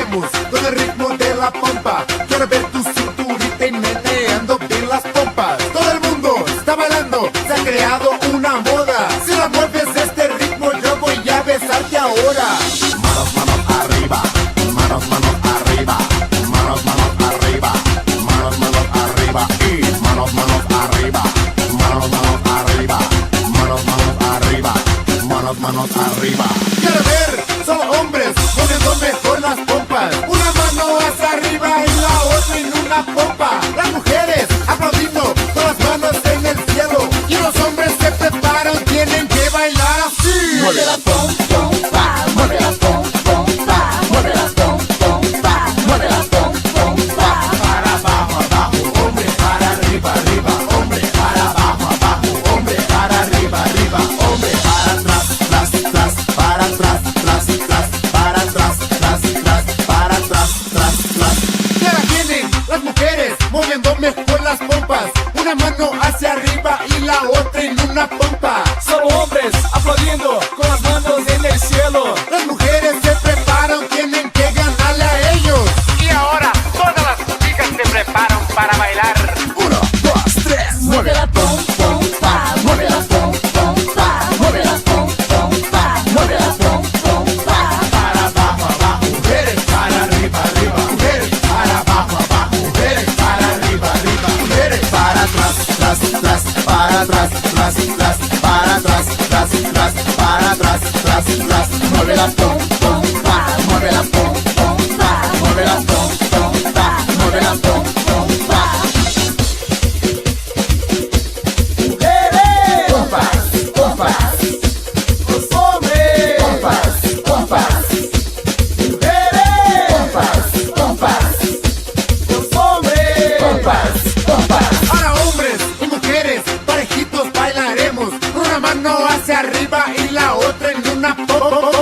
bailaremos con el ritmo de la pompa. Quiero ver tu cinturita y meneando bien las pompas. Todo el mundo está bailando, se ha creado una moda. Si la mueves este ritmo yo voy a besarte ahora. Manos, manos arriba, manos, manos arriba, manos, manos arriba, manos, manos arriba y manos, manos arriba, manos, manos arriba, manos, manos arriba, manos, manos arriba. Quiero ver solo hombres moviendo mejor las pompas. Una mano hacia arriba y la otra en una pompa. Las mujeres aplaudiendo con las manos en el cielo. Y los hombres se preparan, tienen que bailar así. Mueve la pom pom pa, mueve la pom pom pa, mueve la pom pom pa, mueve la pom pom pa. Para abajo, abajo, hombre, para arriba, arriba, hombre, para abajo, abajo, hombre, para arriba, arriba, hombre, para atrás, atrás, atrás, para atrás, atrás, atrás, para atrás, atrás, atrás, para atrás, atrás, atrás. Y ahora vienen las mujeres moviendo mejor las pompas. Una mano hacia arriba y la otra en una pompa. Solo hombres aplaudiendo con las manos en el cielo. Las mujeres se preparan, tienen que ganarle a ellos. Y ahora todas las chicas se preparan para bailar. 1, 2, 3, Mueve la pom pom pa, mueve la pom pom pa, mueve la pom pom pa, mueve la pom pom pa. para abajo, abajo, mujeres, para arriba, arriba, mujeres, para abajo, abajo, mujeres, para arriba, arriba, mujeres, para atrás, atrás, atrás, para atrás, atrás, atrás, para atrás, atrás, atrás, para atrás, atrás, atrás. Mueve la pom pom pa, mueve la pom pom pa, mueve la pom pom pa, mueve la pom pom pa. Mujeres, Pompas, pompas, los hombres, pompas, pompas, mujeres, pompas, pompas, los hombres, pompas, pompas. Ahora hombres y mujeres, parejitos bailaremos. Una mano hacia arriba y la otra en una pompa.